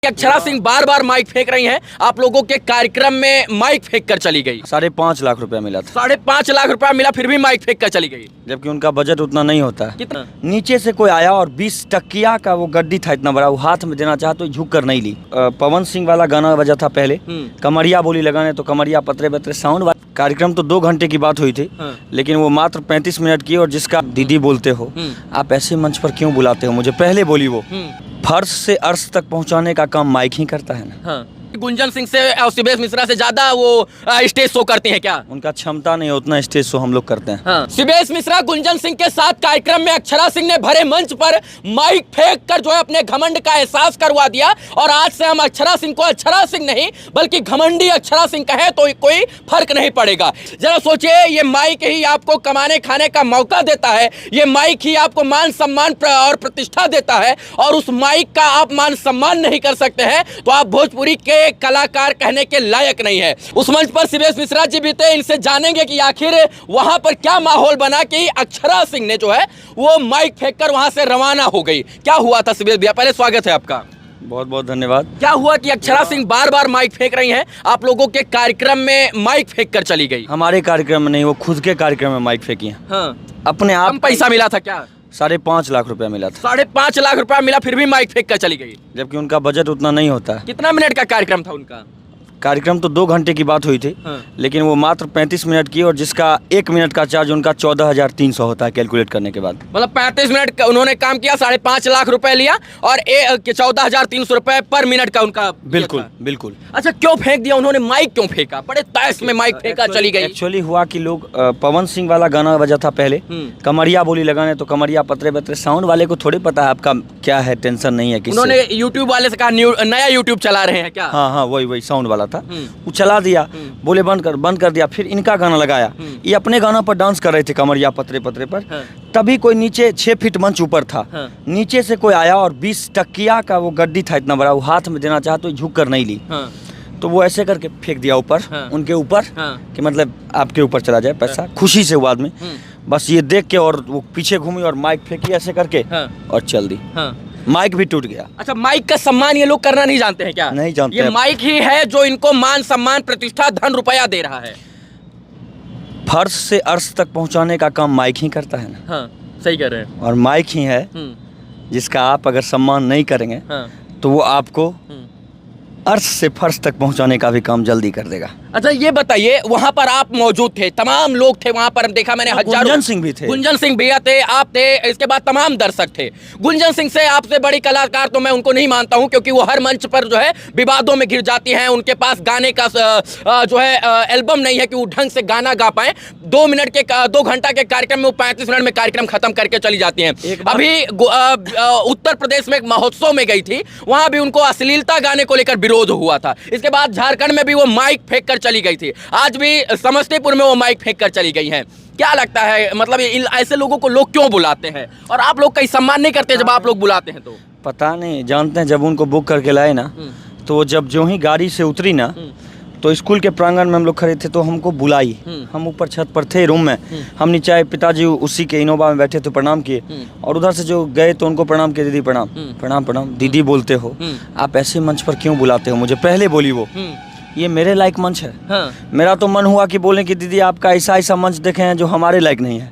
अक्षरा सिंह बार बार mic फेंक रही हैं, आप लोगों के कार्यक्रम में माइक फेंक कर चली गई। 5.5 लाख रुपया मिला था। 5.5 लाख रुपया मिला, फिर भी माइक फेंक कर चली गई। जबकि उनका बजट उतना नहीं होता है। कितना? नीचे से कोई आया और 20 टकिया का वो गड्डी था इतना बड़ा, वो हाथ में देना चाहा तो झुक कर नहीं ली। पवन सिंह वाला गाना बजा था पहले, कमरिया बोली लगाने तो कमरिया पतरे पतरे साउंड। कार्यक्रम तो 2 घंटे की बात हुई थी, लेकिन वो मात्र 35 मिनट की। और जिसका दीदी बोलते हो, आप ऐसे मंच पर क्यों बुलाते हो मुझे? पहले बोली वो फर्श से अर्श तक पहुंचाने का काम माइक ही करता है ना। गुंजन सिंह से और सिबेश मिश्रा से ज्यादा वो स्टेज शो करते हैं क्या? उनका क्षमता नहीं उतना स्टेज शो हम लोग करते हैं। सिबेश मिश्रा गुंजन सिंह के साथ कार्यक्रम में अक्षरा सिंह ने भरे मंच पर माइक फेंक कर जो है अपने घमंड का एहसास करवा दिया। और आज से हम अक्षरा सिंह को अक्षरा सिंह नहीं बल्कि घमंडी अक्षरा सिंह कहें तो कोई फर्क नहीं पड़ेगा। जरा सोचिए, ये माइक ही आपको कमाने खाने का मौका देता है, ये माइक ही आपको मान सम्मान और प्रतिष्ठा देता है, और उस माइक का आप मान सम्मान नहीं कर सकते हैं तो आप भोजपुरी के कलाकार कहने के लायक नहीं है। उस मंच पर सिबेश मिश्रा जी भी थे, इनसे जानेंगे कि आखिर वहां पर क्या माहौल बना कि अक्षरा सिंह ने जो है वो माइक फेंककर वहां से रवाना हो गई। क्या हुआ था सिबेश भैया? पहले स्वागत है आपका। बहुत बहुत धन्यवाद। क्या हुआ कि अक्षरा सिंह बार बार माइक फेंक रही हैं, आप लोगों के कार्यक्रम में माइक फेंक कर चली गई? हमारे कार्यक्रम में नहीं, वो खुद के कार्यक्रम में माइक फेंकी है। अपने आप। कम पैसा मिला था क्या? 5.5 लाख रुपया मिला था। 5.5 लाख रुपया मिला, फिर भी माइक फेंक कर चली गई। जबकि उनका बजट उतना नहीं होता है। कितना मिनट का कार्यक्रम था उनका? कार्यक्रम तो 2 घंटे की बात हुई थी, लेकिन वो मात्र 35 मिनट की। और जिसका 1 मिनट का चार्ज उनका 14,300 होता है कैलकुलेट करने के बाद। मतलब 35 मिनट उन्होंने काम किया, 5.5 लाख रुपए लिया और 14,300 रुपए पर मिनट का उनका। बिल्कुल बिल्कुल। अच्छा, क्यों फेंक दिया उन्होंने? माइक क्यों फेंका? बड़े तैश में माइक फेंका चली गई। एक्चुअली हुआ कि लोग पवन सिंह वाला गाना बजा था पहले, कमरिया बोली लगाने तो कमरिया पतरे पतरे साउंड वाले को थोड़ी पता है आपका क्या है, टेंशन नहीं है किसी। उन्होंने यूट्यूब वाले से कहा नया यूट्यूब चला रहे हैं क्या? हाँ, वही साउंड वाला था, वो चला दिया। बोले बंद कर दिया। फिर इनका गाना लगाया, ये अपने गाना पर डांस कर रहे थे कमरिया पतरे पतरे पर। तभी कोई नीचे 6 फीट मंच ऊपर था, नीचे से कोई आया और 20 टकिया का वो गड्डी था इतना बड़ा, वो हाथ में देना चाहा तो झुक कर नहीं ली। तो वो ऐसे करके फेंक दिया ऊपर, उनके ऊपर, कि मतलब आपके ऊपर चला जाए पैसा। खुशी से वो आदमी बस ये देख के, और वो पीछे घूमी और माइक फेंकी ऐसे करके और चल दी। माइक भी टूट गया। अच्छा, माइक का सम्मान ये लोग करना नहीं जानते हैं क्या? नहीं जानते। ये माइक ही है जो इनको मान सम्मान प्रतिष्ठा धन रुपया दे रहा है। फर्श से अर्श तक पहुंचाने का काम माइक ही करता है ना। सही कह रहे हैं। और माइक ही है जिसका आप अगर सम्मान नहीं करेंगे तो वो आपको अर्श से फर्श तक पहुंचाने का भी काम जल्दी कर देगा। अच्छा, ये बताइए, वहां पर आप मौजूद थे, तमाम लोग थे वहां पर, देखा मैंने हजारों। गुंजन सिंह भी थे, गुंजन सिंह भैया थे, आप थे, इसके बाद तमाम दर्शक थे। गुंजन सिंह से आपसे बड़ी कलाकार तो मैं उनको नहीं मानता हूं, क्योंकि वो हर मंच पर जो है विवादों में घिर जाती हैं। उनके पास गाने का जो है एल्बम नहीं है कि वो ढंग से गाना गा पाए। 2 घंटा के कार्यक्रम में वो 35 मिनट में कार्यक्रम खत्म करके चली जाती हैं। अभी उत्तर प्रदेश में एक महोत्सव में गई थी, वहां भी उनको अश्लीलता गाने को लेकर विरोध हुआ था। इसके बाद झारखंड में भी वो माइक फेंक कर चली गई थी, आज भी समस्तीपुर में वो माइक फेंक कर चली गई हैं। क्या लगता है, मतलब ऐसे लोगों को लोग क्यों बुलाते हैं और आप लोग कहीं सम्मान नहीं करते जब आप लोग बुलाते हैं? तो पता नहीं, जानते हैं जब उनको बुक करके लाए ना, तो जब जो ही गाड़ी से उतरी ना, तो स्कूल के प्रांगण में हम लोग खड़े थे तो हमको बुलाई। हम ऊपर छत पर थे रूम में, हम नीचे आए, पिताजी उसी के इनोवा में बैठे थे, प्रणाम किए। और उधर से जो गए तो उनको प्रणाम किए, दीदी प्रणाम प्रणाम प्रणाम, दीदी बोलते हो, आप ऐसे मंच पर क्यों बुलाते हो मुझे? पहले बोली वो, ये मेरे लायक मंच है। मेरा तो मन हुआ कि बोले कि दीदी आपका ऐसा मंच देखे हैं जो हमारे लायक नहीं है।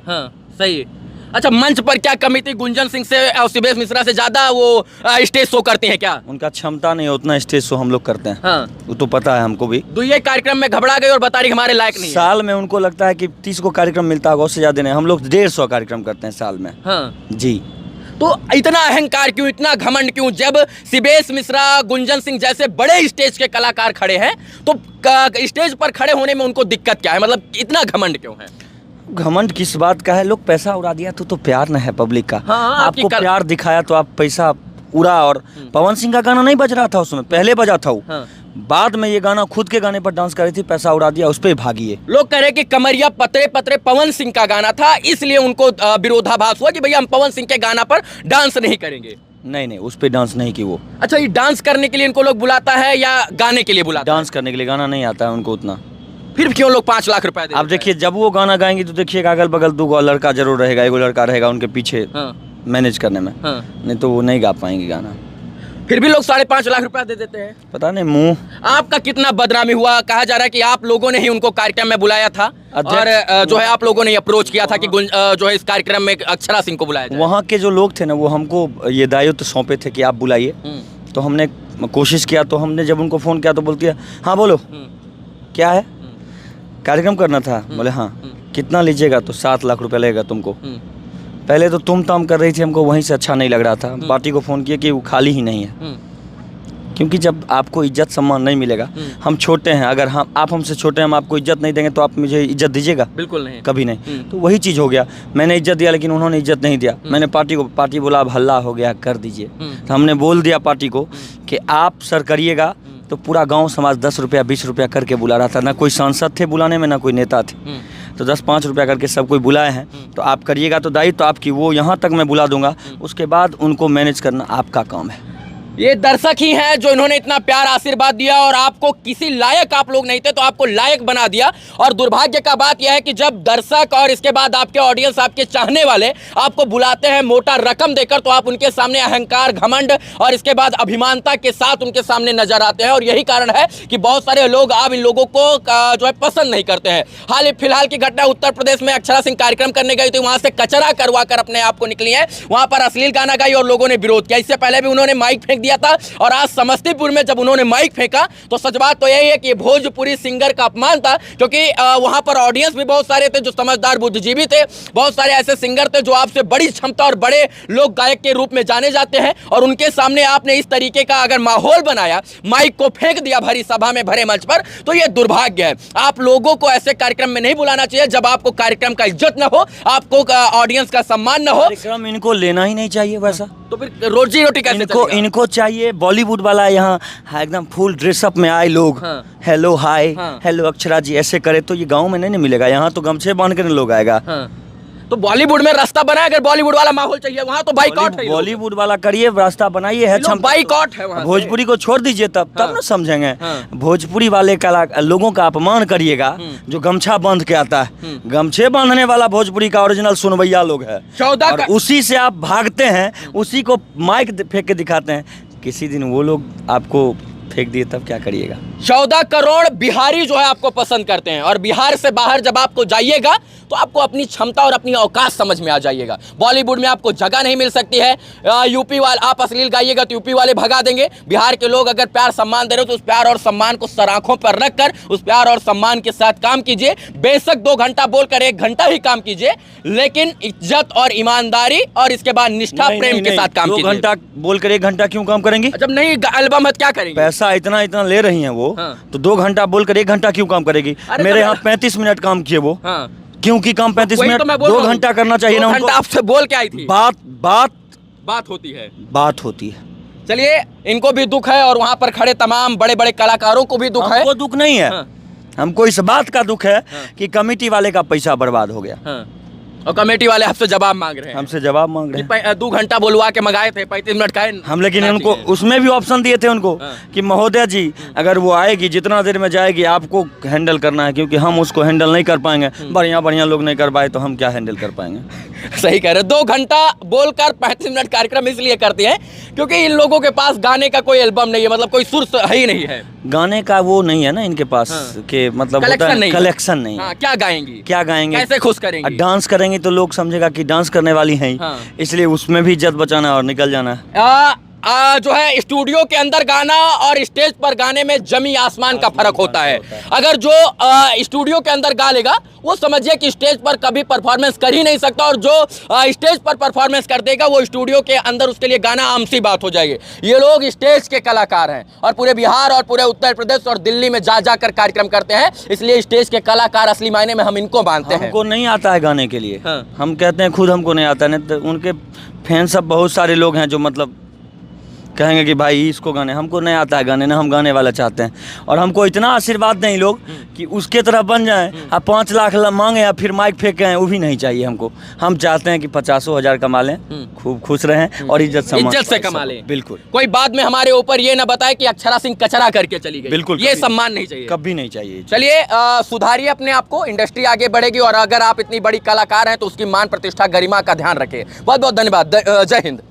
सही है। अच्छा, मंच पर क्या कमी थी? गुंजन सिंह से और सिबेश मिश्रा से ज्यादा वो स्टेज शो करते हैं क्या? उनका क्षमता नहीं उतना स्टेज शो हम लोग करते हैं। वो तो पता है हमको भी। ये कार्यक्रम में घबरा गए और बता रही हमारे लायक नहीं। साल में उनको लगता है कि 30 को कार्यक्रम मिलता होगा, उससे ज्यादा नहीं। हम लोग 150 कार्यक्रम करते हैं साल में। जी। तो इतना अहंकार क्यों, इतना घमंड क्यों? जब सिबेश मिश्रा, गुंजन सिंह जैसे बड़े स्टेज के कलाकार खड़े हैं तो स्टेज पर खड़े होने में उनको दिक्कत क्या है? मतलब इतना घमंड क्यों है? घमंड किस बात का है? लोग पैसा उड़ा दिया तो प्यार न है पब्लिक का। आपको प्यार दिखाया तो आप पैसा उड़ा। और पवन सिंह का गाना नहीं बज रहा था उसमें, पहले बजा था वो। बाद में ये गाना खुद के गाने पर डांस कर रही थी, पैसा उड़ा दिया, उस पर भागी। लोग कह रहे कि कमरिया पतरे पतरे पवन सिंह का गाना था, इसलिए उनको विरोधाभास हुआ कि भैया हम पवन सिंह के गाना पर डांस नहीं करेंगे। नहीं, उस पर डांस नहीं की वो। अच्छा, ये डांस करने के लिए इनको लोग बुलाता है या गाने के लिए बुलाता है? डांस करने के लिए, गाना नहीं आता है उनको उतना। फिर क्यों लोग 5 लाख रुपए देते? आप देखिए, जब वो गाना गाएंगे तो देखिएगा अगल बगल 2 लड़का जरूर रहेगा, 1 लड़का रहेगा उनके पीछे मैनेज करने में। नहीं तो वो नहीं गा पाएंगे गाना। फिर भी लोग 5.5 लाख रुपया दे देते हैं। पता नहीं मुंह। आपका कितना बदनामी हुआ? कहा जा रहा है कि आप लोगों ने ही उनको कार्यक्रम में बुलाया था और जो है आप लोगों ने अप्रोच किया था कि जो है इस कार्यक्रम में अक्षरा सिंह को बुलाया जाए। वहाँ के जो लोग थे ना वो हमको ये दायित्व सौंपे थे कि आप बुलाइए। तो हमने कोशिश किया, तो हमने जब उनको फ़ोन किया तो बोलती है हाँ बोलो क्या है, कार्यक्रम करना था। बोले हाँ, कितना लीजिएगा? तो 7 लाख रुपया लगेगा तुमको। पहले तो तुम ताम कर रही थी, हमको वहीं से अच्छा नहीं लग रहा था। पार्टी को फ़ोन किया कि वो खाली ही नहीं है, क्योंकि जब आपको इज्जत सम्मान नहीं मिलेगा, हम छोटे हैं, अगर आप हमसे छोटे हैं, हम आपको इज्जत नहीं देंगे तो आप मुझे इज्जत दीजिएगा? बिल्कुल नहीं, कभी नहीं। तो वही चीज़ हो गया, मैंने इज्जत दिया लेकिन उन्होंने इज्जत नहीं दिया। मैंने पार्टी बोला अब हल्ला हो गया, कर दीजिए। तो हमने बोल दिया पार्टी को कि आप सर करिएगा। तो पूरा गांव समाज 10 रुपया 20 रुपया करके बुला रहा था, ना कोई सांसद थे बुलाने में, ना कोई नेता थे। तो 10-5 रुपया करके सब कोई बुलाए हैं। तो आप करिएगा तो दायित्व तो आपकी, वो यहाँ तक मैं बुला दूंगा, उसके बाद उनको मैनेज करना आपका काम है। ये दर्शक ही हैं जो इन्होंने इतना प्यार आशीर्वाद दिया और आपको किसी लायक आप लोग नहीं थे तो आपको लायक बना दिया। और दुर्भाग्य का बात यह है कि जब दर्शक और इसके बाद आपके ऑडियंस, आपके चाहने वाले आपको बुलाते हैं मोटा रकम देकर, तो आप उनके सामने अहंकार, घमंड और इसके बाद अभिमानता के साथ उनके सामने नजर आते हैं। और यही कारण है कि बहुत सारे लोग अब इन लोगों को जो है पसंद नहीं करते हैं। हाल फिलहाल की घटना उत्तर प्रदेश में अक्षरा सिंह कार्यक्रम करने गई थी, वहां से कचरा करवा कर अपने आप को निकली है, वहां पर अश्लील गाना गाई और लोगों ने विरोध किया। इससे पहले भी उन्होंने माइक फेंक दिया था और आज समस्तीपुर में जब उन्होंने माइक फेंका तो सच बात तो यही है कि भोजपुरी सिंगर का अपमान था, क्योंकि वहां पर ऑडियंस भी बहुत सारे थे जो समझदार बुद्धिजीवी थे, बहुत सारे ऐसे सिंगर थे जो आपसे बड़ी क्षमता और बड़े लोक गायक के रूप में जाने जाते हैं, और उनके सामने आपने इस तरीके का अगर माहौल बनाया, माइक को फेंक दिया भरी सभा में, भरे मंच पर, तो यह दुर्भाग्य है। आप लोगों को ऐसे कार्यक्रम में नहीं बुलाना चाहिए जब आपको कार्यक्रम का इज्जत न हो, आपको ऑडियंस का सम्मान न हो। कार्यक्रम इनको लेना ही नहीं चाहिए वैसा, तो फिर रोजी रोटी कैसे चलेगा? इनको चाहिए बॉलीवुड वाला, यहाँ एकदम फुल ड्रेसअप में आए लोग, हेलो हाय, हेलो अक्षरा जी ऐसे करे, तो ये गांव में नहीं मिलेगा। यहाँ तो गमछे बांध कर लोग आएगा। तो बॉलीवुड में रास्ता बनाए, अगर बॉलीवुड वाला माहौल चाहिए वहाँ तो बाइकआउट है। बॉलीवुड वाला करिए, रास्ता बनाइए, है बाइकआउट है। भोजपुरी को छोड़ दीजिए, तब ना समझेंगे। भोजपुरी वाले लोगों का अपमान करिएगा जो गमछा बांध के आता है। गमछे बांधने वाला भोजपुरी का ओरिजिनल सुनवैया लोग है, और उसी से आप भागते हैं, उसी को माइक फेंक के दिखाते हैं। किसी दिन वो लोग आपको फेंक दिए तब क्या करिएगा? 14 करोड़ बिहारी जो है आपको पसंद करते हैं, और बिहार से बाहर जब आपको जाइएगा तो आपको अपनी क्षमता और अपनी औकात समझ में आ जाइएगा। बॉलीवुड में आपको जगह नहीं मिल सकती है। यूपी वाले, आप अश्लील गाइएगा तो यूपी वाले भगा देंगे। बिहार के लोग अगर प्यार सम्मान दे रहे हो तो उस प्यार और सम्मान को सराखों पर रखकर उस प्यार और सम्मान के साथ काम कीजिए। बेशक 2 घंटा बोलकर 1 घंटा ही काम कीजिए, लेकिन इज्जत और ईमानदारी और इसके बाद निष्ठा प्रेम के साथ काम कीजिए। 2 घंटा बोलकर 1 घंटा क्यों काम करेंगे? जब नहीं एल्बम है क्या करेंगे? पैसा इतना ले रही हैं वो, तो 2 घंटा बोलकर 1 घंटा क्यों काम करेगी? मेरे यहाँ 35 मिनट काम किए वो, क्योंकि काम 35 मिनट, 2 घंटा करना चाहिए ना उनको। आपसे बोल के आई थी, बात होती है। चलिए, इनको भी दुख है और वहां पर खड़े तमाम बड़े बड़े कलाकारों को भी दुख है। हमको दुख नहीं है, हमको इस बात का दुख है कि कमेटी वाले का पैसा बर्बाद हो गया, और कमेटी वाले आपसे जवाब मांग रहे हैं। हमसे जवाब मांग रहे हैं। 2 घंटा बोलवा के मंगाए थे, 35 मिनट का हम, लेकिन उनको उसमें भी ऑप्शन दिए थे उनको कि महोदय जी अगर वो आएगी, जितना देर में जाएगी आपको हैंडल करना है, क्योंकि हम उसको हैंडल नहीं कर पाएंगे। बढ़िया लोग नहीं कर पाए तो हम क्या हैंडल कर पाएंगे? सही कह रहे। 2 घंटा बोलकर 35 मिनट कार्यक्रम इसलिए करते हैं क्योंकि इन लोगों के पास गाने का कोई एल्बम नहीं है, मतलब कोई सुर है ही नहीं है, गाने का वो नहीं है ना इनके पास, के मतलब कलेक्शन नहीं। क्या गाएंगी, कैसे खुश करेंगे? डांस करेंगे तो लोग समझेगा कि डांस करने वाली हैं, इसलिए उसमें भी इज्जत बचाना और निकल जाना है। जो है स्टूडियो के अंदर गाना और स्टेज पर गाने में जमी आसमान का फर्क होता है। अगर जो स्टूडियो के अंदर गा लेगा वो समझिए कि स्टेज पर कभी परफॉर्मेंस कर ही नहीं सकता, और जो स्टेज पर परफॉर्मेंस कर देगा वो स्टूडियो के अंदर उसके लिए गाना आम सी बात हो जाएगी। ये लोग स्टेज के कलाकार हैं और पूरे बिहार और पूरे उत्तर प्रदेश और दिल्ली में जा कर कार्यक्रम करते हैं, इसलिए स्टेज के कलाकार असली मायने में हम इनको मानते हैं। हमको नहीं आता है गाने के लिए, हम कहते हैं खुद हमको नहीं आता है, नहीं तो उनके फैन सब बहुत सारे लोग हैं जो मतलब कहेंगे कि भाई इसको गाने, हमको नहीं आता है गाने, ना हम गाने वाला चाहते हैं। और हमको इतना आशीर्वाद दें लोग कि उसके तरह बन जाएं, अब 5 लाख मांगे या फिर माइक फेंकें, वो भी नहीं चाहिए हमको। हम चाहते हैं कि 50,000 कमा लें, खूब खुश रहें और इज्जत से कमा लें। बिल्कुल, कोई बाद में हमारे ऊपर ये ना बताए कि अक्षरा सिंह कचरा करके चली गई। बिल्कुल, ये सम्मान नहीं चाहिए, कभी नहीं चाहिए। चलिए, सुधारिए अपने आप को, इंडस्ट्री आगे बढ़ेगी, और अगर आप इतनी बड़ी कलाकार हैं तो उसकी मान प्रतिष्ठा गरिमा का ध्यान रखें। बहुत बहुत धन्यवाद। जय हिंद।